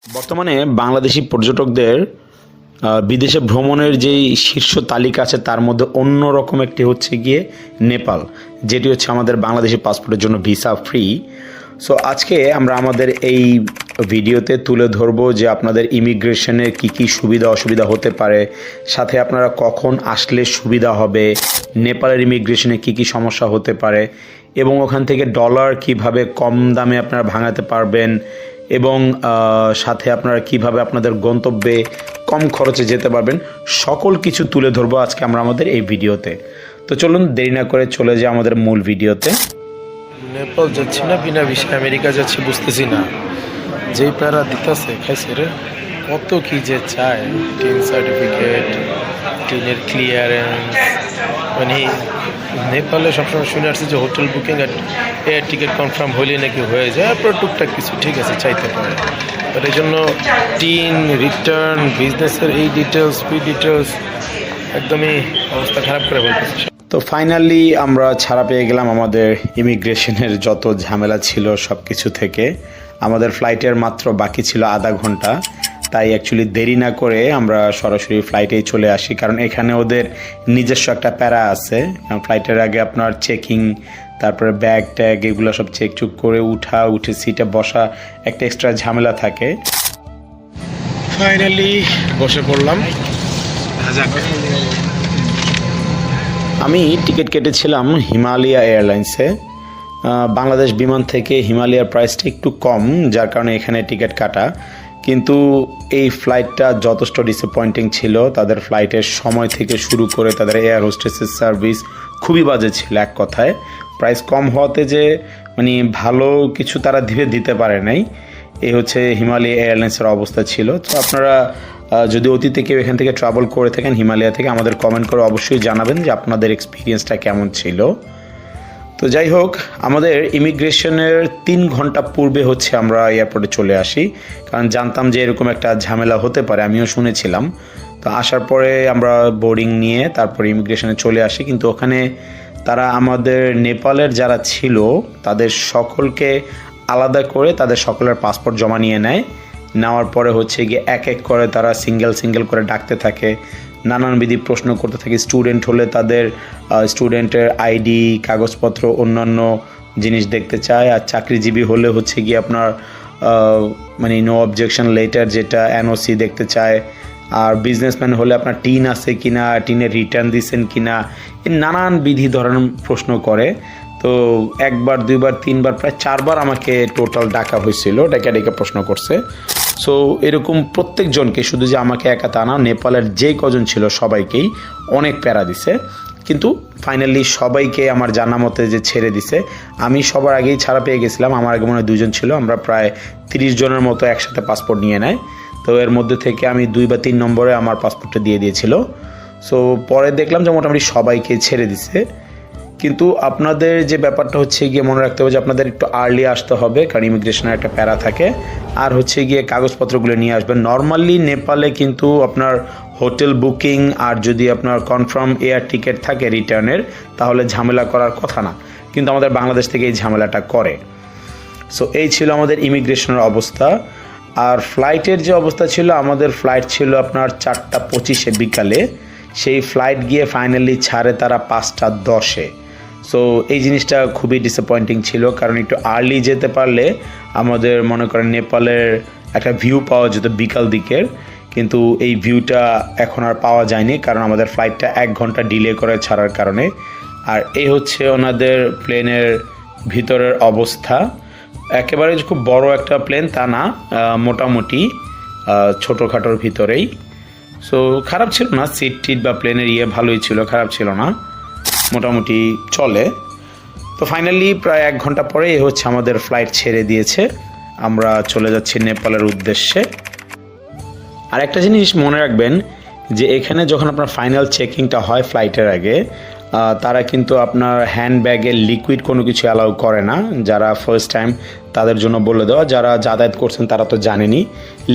বর্তমানে বাংলাদেশি পর্যটকদের বিদেশে ভ্রমণের যেই শীর্ষ তালিকা আছে তার মধ্যে অন্যরকম একটি হচ্ছে গিয়ে নেপাল, যেটি হচ্ছে আমাদের বাংলাদেশি পাসপোর্টের জন্য ভিসা ফ্রি। সো আজকে আমরা আমাদের এই ভিডিওতে তুলে ধরবো যে আপনাদের ইমিগ্রেশনের কি কি সুবিধা অসুবিধা হতে পারে, সাথে আপনারা কখন আসলে সুবিধা হবে, নেপালের ইমিগ্রেশনে কি কি সমস্যা হতে পারে এবং ওখান থেকে ডলার কিভাবে কম দামে আপনারা ভাঙাতে পারবেন এবং সাথে আপনারা কিভাবে আপনাদের গন্তব্যে কম খরচে যেতে পারবেন, সকল কিছু তুলে ধরবো আজকে আমরা আমাদের এই ভিডিওতে। তো চলুন দেরি না করে চলে যাই আমাদের মূল ভিডিওতে। নেপাল যাচ্ছি না বিনা ভিসা আমেরিকা যাচ্ছি বুঝতেছি না, যেই প্যারা দিতেছে খাইছে রে, কত কি যে চায়, টিন সার্টিফিকেট, টিনের ক্লিয়ারেন্স, মানে নেপালে সবসময় শুনে আসছি যে হোটেল বুকিং আর এয়ার টিকিট কনফার্ম হলে নাকি হয়ে যায়, তারপর টুকটাক কিছু ঠিক আছে চাইতে পারে, বাট এই জন্য টিন রিটার্ন বিজনেসের এই ডিটেলস ডিটেলস একদমই অবস্থা খারাপ করে বলতেছে। তো ফাইনালি আমরা ছাড়া পেয়ে গেলাম আমাদের ইমিগ্রেশনের যত ঝামেলা ছিল সব কিছু থেকে। আমাদের ফ্লাইটের মাত্র বাকি ছিল আধা ঘন্টা, তাই অ্যাকচুয়ালি দেরি না করে আমরা সরাসরি ফ্লাইটেই চলে আসি, কারণ এখানে ওদের নিজস্ব একটা প্যারা আছে। ফ্লাইটের আগে আপনার চেকিং, তারপরে ব্যাগ ট্যাগ এগুলো সব চেক করে উঠে সিটে বসা একটা এক্সট্রা ঝামেলা থাকে। ফাইনালি বসে পড়লাম। আমি টিকিট কেটেছিলাম হিমালয়া এয়ারলাইন্সে। বাংলাদেশ বিমান থেকে হিমালয়ার প্রাইসটা একটু কম, যার কারণে এখানে টিকিট কাটা। কিন্তু এই ফ্লাইটটা যথেষ্ট ডিসঅ্যাপয়েন্টিং ছিল। তাদের ফ্লাইটের সময় থেকে শুরু করে তাদের এয়ার হোস্টেসের সার্ভিস খুবই বাজে ছিল। এক কথায় প্রাইস কম হওয়াতে যে মানে ভালো কিছু তারা দিতে পারে নাই, এই হচ্ছে হিমালয়া এয়ারলাইন্সের অবস্থা ছিল। তো আপনারা যদি অতীতে কেউ এখান থেকে ট্রাভেল করে থাকেন হিমালয়া থেকে, আমাদের কমেন্ট করে অবশ্যই জানাবেন যে আপনাদের এক্সপিরিয়েন্সটা কেমন ছিল। তো যাই হোক, আমাদের ইমিগ্রেশনের 3 ঘন্টা পূর্বে হচ্ছে আমরা এয়ারপোর্টে চলে আসি, কারণ জানতাম যে এরকম একটা ঝামেলা হতে পারে, আমিও শুনেছিলাম। তো আসার পরে আমরা বোর্ডিং নিয়ে তারপর ইমিগ্রেশনে চলে আসি, কিন্তু ওখানে তারা আমাদের নেপালের যারা ছিল তাদের সকলকে আলাদা করে তাদের সকলের পাসপোর্ট জমা নিয়ে নেয়। নেওয়ার পরে হচ্ছে গিয়ে এক এক করে তারা সিঙ্গেল করে ডাকতে থাকে, নানানবিধি প্রশ্ন করতে থাকে। স্টুডেন্ট হলে তাদের স্টুডেন্টের আইডি, কাগজপত্র, অন্যান্য জিনিস দেখতে চায়। আর চাকরিজীবী হলে হচ্ছে গিয়ে আপনার মানে নো অবজেকশন লেটার, যেটা এনওসি দেখতে চায়। আর বিজনেসম্যান হলে আপনার টিন আছে কিনা, টিনের রিটার্ন দিচ্ছেন কিনা, এই নানানবিধি ধরনের প্রশ্ন করে। তো একবার দুইবার তিনবার প্রায় 4বার আমাকে টোটাল ডাকা হয়েছিল, ডেকে প্রশ্ন করছে। সো এরকম প্রত্যেকজনকে, শুধু যে আমাকে একা তা না, নেপালের যে কজন ছিল সবাইকেই অনেক প্যারা দিছে। কিন্তু ফাইনালি সবাইকে আমার জানা মতে যে ছেড়ে দিছে। আমি সবার আগেই ছাড়া পেয়ে গেছিলাম, আমার আগে মনে হয় 2 জন ছিল। আমরা প্রায় 30 জনের মতো একসাথে পাসপোর্ট নিয়ে নেয়। তো এর মধ্যে থেকে আমি 2 বা 3 নম্বরে আমার পাসপোর্টটা দিয়ে দিয়েছিল। সো পরে দেখলাম যে মোটামুটি সবাইকে ছেড়ে দিছে। কিন্তু আপনাদের যে ব্যাপারটা হচ্ছে গিয়ে মনে রাখতে হবে যে আপনাদের একটু আর্লি আসতে হবে, কারণ ইমিগ্রেশনের একটা প্যারা থাকে। আর হচ্ছে গিয়ে কাগজপত্রগুলো নিয়ে আসবেন। নর্মালি নেপালে কিন্তু আপনার হোটেল বুকিং আর যদি আপনার কনফার্ম এয়ার টিকিট থাকে রিটার্নের, তাহলে ঝামেলা করার কথা না, কিন্তু আমাদের বাংলাদেশ থেকে এই ঝামেলাটা করে। সো এই ছিল আমাদের ইমিগ্রেশনের অবস্থা। আর ফ্লাইটের যে অবস্থা ছিল, আমাদের ফ্লাইট ছিল আপনার 4:25 বিকালে। সেই ফ্লাইট গিয়ে ফাইনালি ছাড়ে তারা 5:10। সো এই জিনিসটা খুবই ডিসঅ্যাপয়েন্টিং ছিল, কারণ একটু আর্লি যেতে পারলে আমাদের মনে করেন নেপালের একটা ভিউ পাওয়া যেত বিকাল দিকের। কিন্তু এই ভিউটা এখন আর পাওয়া যায়নি, কারণ আমাদের ফ্লাইটটা 1 ঘন্টা ডিলে করে ছাড়ার কারণে। আর এই হচ্ছে ওনাদের প্লেনের ভিতরের অবস্থা। একেবারে খুব বড় একটা প্লেন তা না, মোটামুটি ছোটোখাটোর ভিতরেই। সো খারাপ ছিল না, সিট বা প্লেনের ভালোই ছিল, খারাপ ছিল না, মোটামুটি চলে। তো ফাইনালি প্রায় 1 ঘন্টা পরে হচ্ছে আমাদের ফ্লাইট ছেড়ে দিয়েছে, আমরা চলে যাচ্ছি নেপালের উদ্দেশ্যে। আর একটা জিনিস মনে রাখবেন যে এখানে যখন আপনার ফাইনাল চেকিংটা হয় ফ্লাইটের আগে, তারা কিন্তু আপনার হ্যান্ড ব্যাগে লিকুইড কোনো কিছু অ্যালাউ করে না। যারা ফার্স্ট টাইম তাদের জন্য বলে দেওয়া, যারা যাতায়াত করছেন তারা তো জানেনই।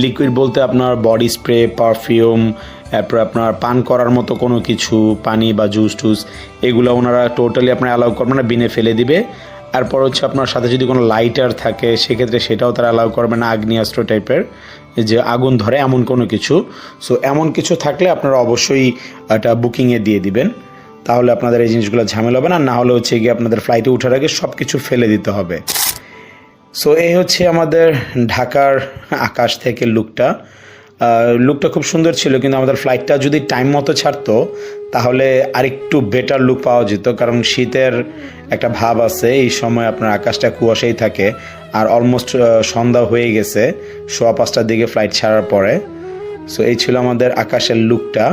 লিকুইড বলতে আপনার বডি স্প্রে, পারফিউম, তারপর আপনার পান করার মতো কোনো কিছু, পানি বা জুস টুস, এগুলো ওনারা টোটালি আপনার অ্যালাউ করবে না, বিনে ফেলে দিবে। এরপর হচ্ছে আপনার সাথে যদি কোনো লাইটার থাকে সেক্ষেত্রে সেটাও তারা অ্যালাউ করবে না, আগ্নেয়াস্ত্র টাইপের। যে আগুন ধরে এমন কোনো কিছু। সো এমন কিছু থাকলে আপনারা অবশ্যই এটা বুকিংয়ে দিয়ে দিবেন, তাহলে আপনাদের এই জিনিসগুলো ঝামেলা হবে না। না হলে হচ্ছে গিয়ে আপনাদের ফ্লাইটে ওঠার আগে সব কিছু ফেলে দিতে হবে। সো এই হচ্ছে আমাদের ঢাকার আকাশ থেকে লুকটা খুব সুন্দর ছিল, কিন্তু আমাদের ফ্লাইটটা যদি টাইম মতো ছাড়তো তাহলে আরেকটু বেটার লুক পাওয়া যেত, কারণ শীতের একটা ভাব আছে। এই সময় আপনার আকাশটা কুয়াশাই থাকে, আর অলমোস্ট সন্ধ্যা হয়ে গেছে 5:15টার দিকে ফ্লাইট ছাড়ার পরে। সো এই ছিল আমাদের আকাশের লুকটা।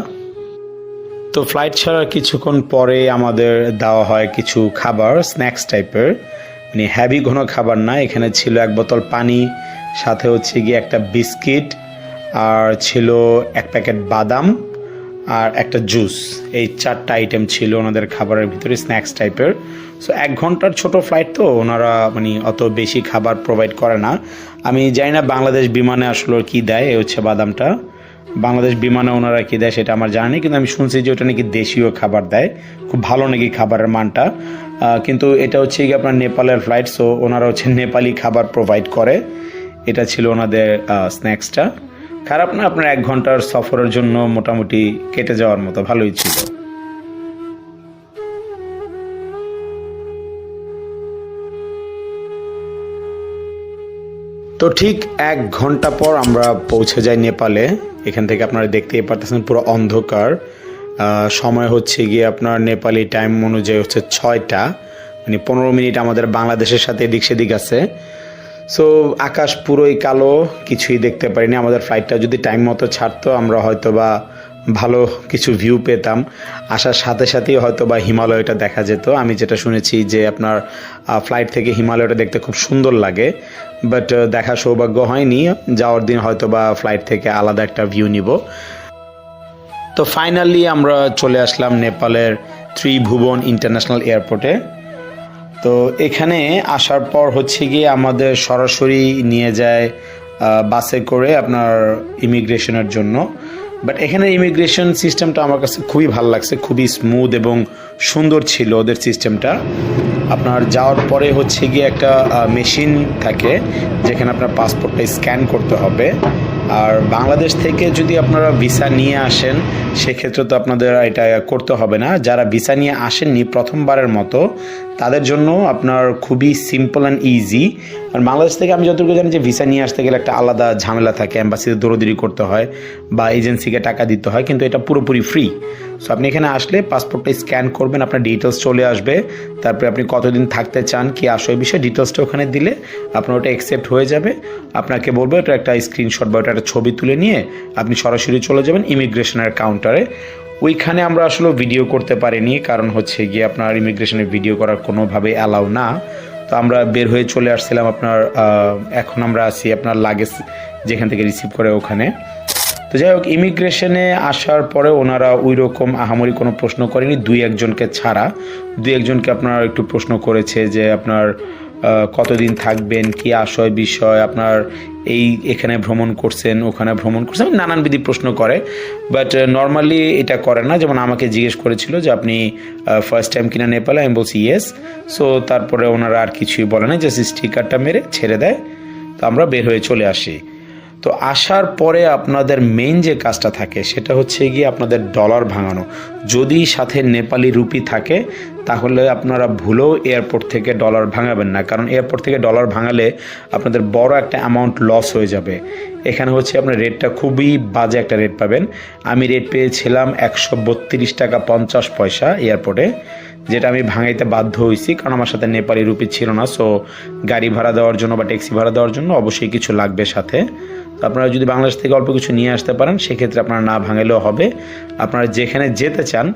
তো ফ্লাইট ছাড়ার কিছুক্ষণ পরে আমাদের দেওয়া হয় কিছু খাবার, স্ন্যাক্স টাইপের, মানে হ্যাভি কোনো খাবার না। এখানে ছিল 1 বোতল পানি, সাথে হচ্ছে গিয়ে একটা বিস্কিট, আর ছিল 1 প্যাকেট বাদাম, আর একটা জুস। এই 4টা আইটেম ছিল ওনাদের খাবারের ভিতরে, স্ন্যাক্স টাইপের। সো 1 ঘন্টার ছোট ফ্লাইট, তো ওনারা মানে অত বেশি খাবার প্রোভাইড করে না। আমি জানি না বাংলাদেশ বিমানে আসলে কি দেয়। এই হচ্ছে বাদামটা, বাংলাদেশ বিমানে ওনারা কী দেয় সেটা আমার জানা নেই, কিন্তু আমি শুনছি যে ওটা নাকি দেশীয় খাবার দেয়, খুব ভালো নাকি খাবারের মানটা। কিন্তু এটা হচ্ছে কি আপনার নেপালের ফ্লাইট, সো ওনারা হচ্ছে নেপালি খাবার প্রোভাইড করে। এটা ছিল ওনাদের স্ন্যাক্সটা। খারাপ না, আপনার 1 ঘন্টার সফরের জন্য মোটামুটি কেটে যাওয়ার মতো, ভালোই ছিল। তো ঠিক 1 ঘন্টা পর আমরা পৌঁছে যাই নেপালে। এখান থেকে আপনারা দেখতেই পারতেছেন পুরো অন্ধকার। সময় হচ্ছে গিয়ে আপনার নেপালি টাইম অনুযায়ী হচ্ছে 6টা, মানে 15 মিনিট আমাদের বাংলাদেশের সাথে এদিক সেদিক আছে। সো আকাশ পুরোই কালো, কিছুই দেখতে পারিনি। আমাদের ফ্লাইটটা যদি টাইম মতো ছাড়তো আমরা হয়তো বা ভালো কিছু ভিউ পেতাম। আসার সাথে সাথেই হয়তো বা হিমালয়টা দেখা যেত। আমি যেটা শুনেছি যে আপনার ফ্লাইট থেকে হিমালয়টা দেখতে খুব সুন্দর লাগে, বাট দেখা সৌভাগ্য হয়নি। যাওয়ার দিন হয়তো বা ফ্লাইট থেকে আলাদা একটা ভিউ নিব। তো ফাইনালি আমরা চলে আসলাম নেপালের ত্রিভুবন ইন্টারন্যাশনাল এয়ারপোর্টে। তো এখানে আসার পর হচ্ছে গিয়ে আমাদের সরাসরি নিয়ে যায় বাসে করে আপনার ইমিগ্রেশনের জন্য। বাট এখানে ইমিগ্রেশন সিস্টেমটা আমার কাছে খুবই ভালো লাগছে, খুবই স্মুথ এবং সুন্দর ছিল ওদের সিস্টেমটা। আপনার যাওয়ার পরে হচ্ছে গিয়ে একটা মেশিন থাকে যেখানে আপনার পাসপোর্টটা স্ক্যান করতে হবে। আর বাংলাদেশ থেকে যদি আপনারা ভিসা নিয়ে আসেন সেক্ষেত্রে তো আপনাদের এটা করতে হবে না। যারা ভিসা নিয়ে আসেননি প্রথমবারের মতো তাদের জন্য আপনার খুবই সিম্পল অ্যান্ড ইজি। আর বাংলাদেশ থেকে আমি যতটুকু জানি যে ভিসা নিয়ে আসতে গেলে একটা আলাদা ঝামেলা থাকে, অ্যাম্বাসিতে দৌড়দৌড়ি করতে হয় বা এজেন্সিকে টাকা দিতে হয়, কিন্তু এটা পুরোপুরি ফ্রি। সো আপনি এখানে আসলে পাসপোর্টটা স্ক্যান করবেন, আপনার ডিটেলস চলে আসবে। তারপরে আপনি কতদিন থাকতে চান, কি আসে বিষয়ে ডিটেলসটা ওখানে দিলে আপনার ওটা অ্যাকসেপ্ট হয়ে যাবে। আপনাকে বলবো এটা একটা স্ক্রিনশট বা ওটা একটা ছবি তুলে নিয়ে আপনি সরাসরি চলে যাবেন ইমিগ্রেশনের কাউন্টারে। ওইখানে আমরা আসলে ভিডিও করতে পারিনি, কারণ হচ্ছে গিয়ে আপনার ইমিগ্রেশনে ভিডিও করার কোনোভাবে অ্যালাউ না। তো আমরা বের হয়ে চলে আসছিলাম আপনার এখন আমরা আছি আপনার লাগেজ যেখান থেকে রিসিভ করে ওখানে। তো যাই হোক, ইমিগ্রেশনে আসার পরে ওনারা ওই রকম আহামরি কোনো প্রশ্ন করেনি, 2-1জনকে ছাড়া। 2-1জনকে আপনার একটু প্রশ্ন করেছে যে আপনার কতদিন থাকবেন, কি আশয় বিষয়, আপনার এখানে ভ্রমণ করছেন, ওখানে ভ্রমণ করছেন, নানানবিধি প্রশ্ন করে। বাট নর্মালি এটা করে না। যেমন আমাকে জিজ্ঞেস করেছিল যে আপনি ফার্স্ট টাইম কিনা নেপালে, আমি বলছি ইয়েস। সো তারপরে ওনারা আর কিছুই বলে না, জাস্ট স্টিকারটা মেরে ছেড়ে দেয়। তো আমরা বের হয়ে চলে আসি। তো আসার পরে আপনাদের মেইন যে কাজটা থাকে সেটা হচ্ছে গিয়ে আপনাদের ডলার ভাঙানো। যদি সাথে নেপালি রুপি থাকে তাহলে আপনারা ভুলেও এয়ারপোর্ট থেকে ডলার ভাঙাবেন না, কারণ এয়ারপোর্ট থেকে ডলার ভাঙালে আপনাদের বড় একটা অ্যামাউন্ট লস হয়ে যাবে। এখানে হচ্ছে আপনার রেটটা খুবই বাজে একটা রেট পাবেন। আমি রেট পেয়েছিলাম 132 টাকা 50 পয়সা এয়ারপোর্টে, যেটা আমি ভাঙাইতে বাধ্য হয়েছি কারণ আমার সাথে নেপালি রুপি ছিল না। সো গাড়ি ভাড়া দেওয়ার জন্য বা ট্যাক্সি ভাড়া দেওয়ার জন্য অবশ্যই কিছু লাগবে সাথে। তো আপনারা যদি বাংলাদেশ থেকে অল্প কিছু নিয়ে আসতে পারেন সেক্ষেত্রে আপনারা না ভাঙালেও হবে। আপনারা যেখানে যেতে চান,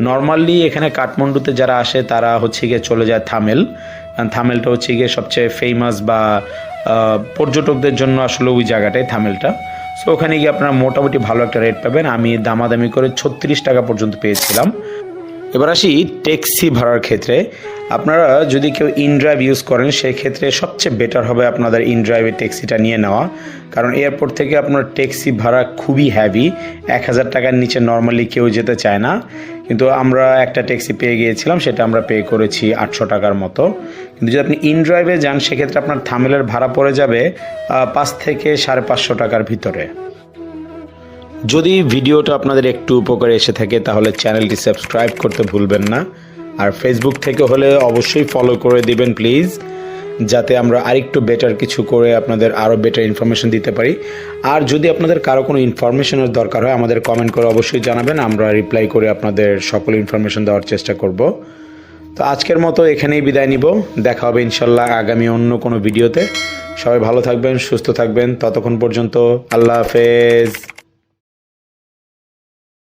নর্মালি এখানে কাঠমান্ডুতে যারা আসে তারা হচ্ছে গিয়ে চলে যায় থামেল। থামেলটা হচ্ছে গিয়ে সবচেয়ে ফেমাস বা পর্যটকদের জন্য আসলে ওই জায়গাটাই থামেলটা। সো ওখানে গিয়ে আপনারা মোটামুটি ভালো একটা রেট পাবেন। আমি দামাদামি করে 36 টাকা পর্যন্ত পেয়েছিলাম। এবার আসি ট্যাক্সি ভাড়ার ক্ষেত্রে। আপনারা যদি কেউ ইনড্রাইভ ইউজ করেন সেক্ষেত্রে সবচেয়ে বেটার হবে আপনাদের ইনড্রাইভের ট্যাক্সিটা নিয়ে নেওয়া, কারণ এয়ারপোর্ট থেকে আপনার ট্যাক্সি ভাড়া খুবই হ্যাভি। 1000 টাকার নিচে নর্মালি কেউ যেতে চায় না। কিন্তু আমরা একটা ট্যাক্সি পেয়ে গিয়েছিলাম, সেটা আমরা পে করেছি 800 টাকার মতো। কিন্তু যদি আপনি ইন ড্রাইভে যান সেক্ষেত্রে আপনার থামেলের ভাড়া পড়ে যাবে 5 থেকে 550 টাকার ভিতরে। যদি ভিডিওটা আপনাদের একটু উপকারে এসে থাকে তাহলে চ্যানেলটি সাবস্ক্রাইব করতে ভুলবেন না, আর ফেসবুক থেকে হলে অবশ্যই ফলো করে দিবেন প্লিজ, যাতে আমরা আরেকটু বেটার কিছু করে আপনাদের আরও বেটার ইনফরমেশন দিতে পারি। আর যদি আপনাদের কারো কোনো ইনফরমেশনের দরকার হয় আমাদের কমেন্ট করে অবশ্যই জানাবেন, আমরা রিপ্লাই করে আপনাদের সকল ইনফরমেশন দেওয়ার চেষ্টা করব। তো আজকের মতো এখানেই বিদায় নিব, দেখা হবে ইনশাল্লাহ আগামী অন্য কোনো ভিডিওতে। সবাই ভালো থাকবেন, সুস্থ থাকবেন, ততক্ষণ পর্যন্ত আল্লাহ হাফেজ।